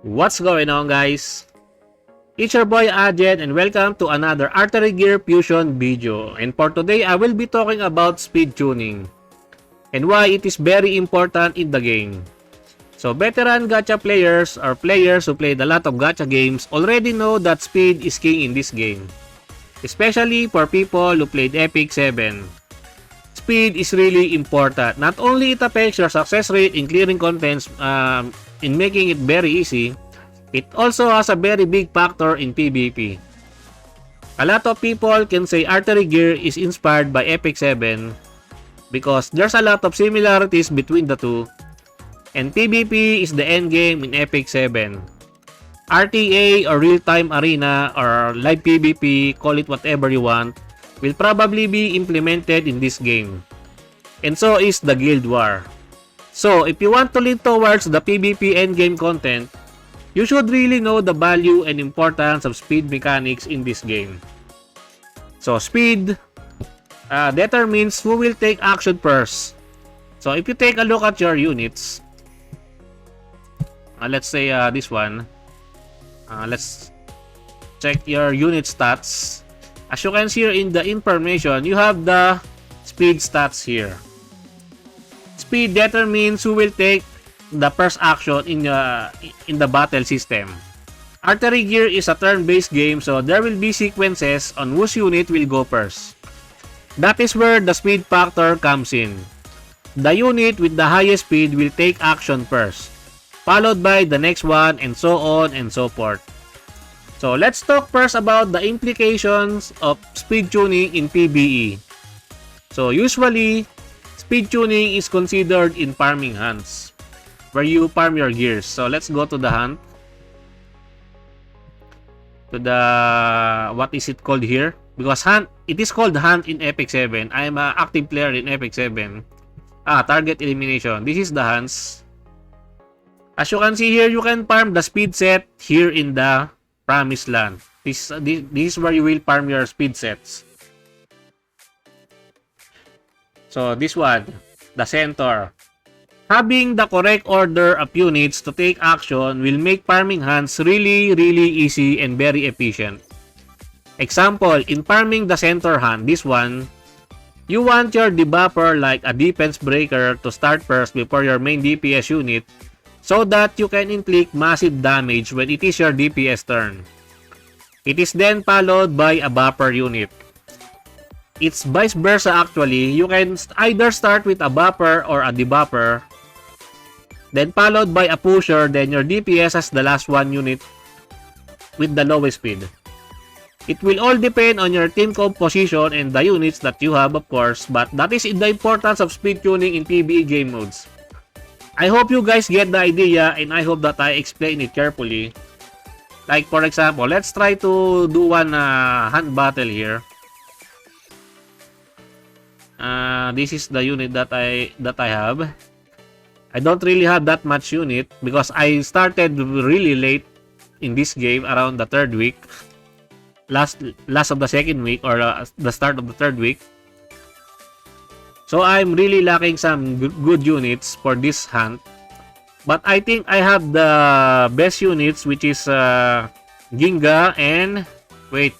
What's going on, guys? It's your boy Ajed and welcome to another Artery Gear Fusion video. And for today, I will be talking about speed tuning and why it is very important in the game. So veteran gacha players or players who played a lot of gacha games already know that speed is king in this game. Especially for people who played Epic 7. Speed is really important. Not only it affects your success rate in clearing contents, in making it very easy, it also has a very big factor in PvP. A lot of people can say Artery Gear is inspired by Epic 7 because there's a lot of similarities between the two, and PvP is the endgame in Epic 7. RTA or real-time arena or live PvP, call it whatever you want, will probably be implemented in this game. And so is the Guild War. So, if you want to lean towards the PvP endgame content, you should really know the value and importance of speed mechanics in this game. So, speed determines who will take action first. So, if you take a look at your units, let's say this one, let's check your unit stats. As you can see here in the information, you have the speed stats here. Speed determines who will take the first action in the battle system. Artery Gear is a turn-based game, so there will be sequences on whose unit will go first. That is where the speed factor comes in. The unit with the highest speed will take action first, followed by the next one, and so on and so forth. So let's talk first about the implications of speed tuning in PvE. So usually, speed tuning is considered in farming hunts, where you farm your gears. So let's go to the hunt. To the, what is it called here? Because hunt, it is called hunt in Epic 7. I am an active player in Epic 7. Target elimination. This is the hunts. As you can see here, you can farm the speed set here in the Promised Land. This is where you will farm your speed sets. So this one, the center. Having the correct order of units to take action will make farming hunts really easy and very efficient. Example, in farming the center hunt, this one, you want your debuffer like a defense breaker to start first before your main DPS unit so that you can inflict massive damage when it is your DPS turn. It is then followed by a buffer unit. It's vice versa actually. You can either start with a buffer or a debuffer, then followed by a pusher, then your DPS as the last one unit with the lowest speed. It will all depend on your team composition and the units that you have, of course, but that is the importance of speed tuning in PvE game modes. I hope you guys get the idea, and I hope that I explain it carefully. Like for example, let's try to do one hunt battle here. This is the unit that I have. I don't really have that much unit because I started really late in this game, around the third week, last of the second week, or the start of the third week. So I'm really lacking some good units for this hunt. But I think I have the best units, which is Ginga and wait.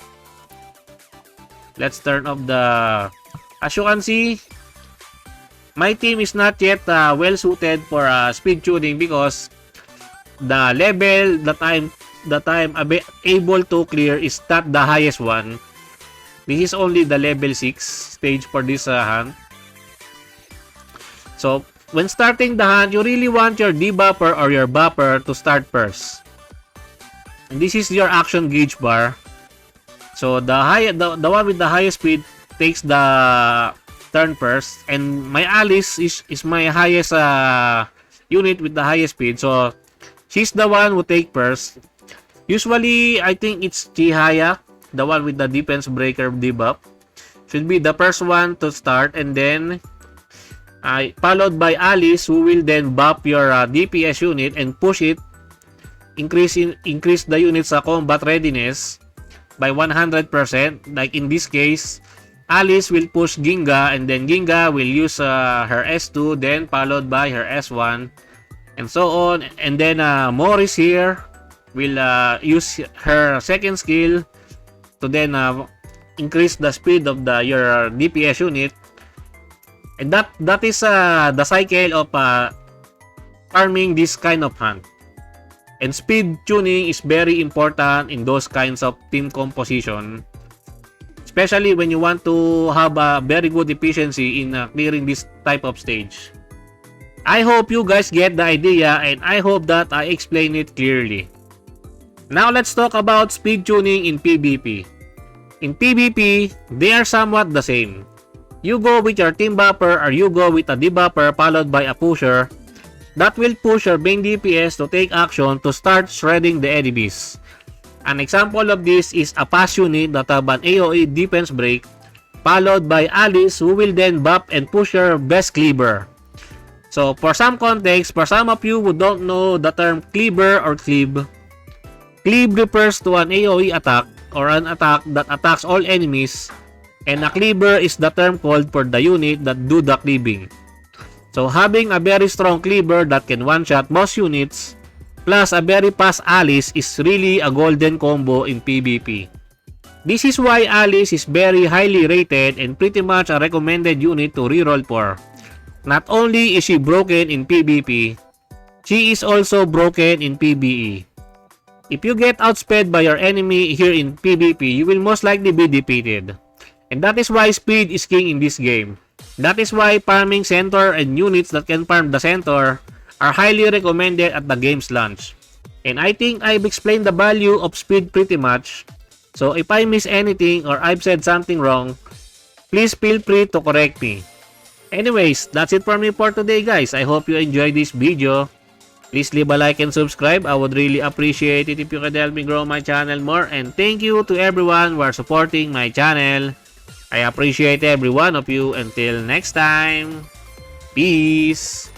Let's turn off the. As you can see, my team is not yet well suited for speed tuning because the level that I'm able to clear is not the highest one. This is only the level 6 stage for this hunt. So when starting the hunt, you really want your debuffer or your buffer to start first. And this is your action gauge bar. So the one with the highest speed takes the turn first, and my Alice is my highest unit with the highest speed, so she's the one who take first. Usually I think it's Chihaya, the one with the defense breaker debuff, should be the first one to start, and then followed by Alice, who will then buff your DPS unit and push it, increase the unit's combat readiness by 100%. Like in this case, Alice will push Ginga, and then Ginga will use her S2, then followed by her S1, and so on. And then Morris here will use her second skill to then increase the speed of your DPS unit. And that is the cycle of farming this kind of hunt. And speed tuning is very important in those kinds of team composition, especially when you want to have a very good efficiency in clearing this type of stage. I hope you guys get the idea, and I hope that I explain it clearly. Now let's talk about speed tuning in PvP. In PvP, they are somewhat the same. You go with your team buffer or you go with a debuffer followed by a pusher that will push your main DPS to take action to start shredding the enemies. An example of this is a pass unit that have an AoE defense break followed by Alice who will then buff and push your best cleaver. So for some context, for some of you who don't know the term cleaver or cleave, cleave refers to an AoE attack or an attack that attacks all enemies, and a cleaver is the term called for the unit that do the cleaving. So having a very strong cleaver that can one-shot most units plus a very fast Alice is really a golden combo in PvP. This is why Alice is very highly rated and pretty much a recommended unit to reroll for. Not only is she broken in PvP, she is also broken in PvE. If you get outsped by your enemy here in PvP, you will most likely be defeated. And that is why speed is king in this game. That is why farming center and units that can farm the center are highly recommended at the game's launch. And I think I've explained the value of speed pretty much. So if I miss anything or I've said something wrong, please feel free to correct me. Anyways, that's it for me for today, guys. I hope you enjoyed this video. Please leave a like and subscribe. I would really appreciate it if you could help me grow my channel more. And thank you to everyone who are supporting my channel. I appreciate every one of you. Until next time, peace.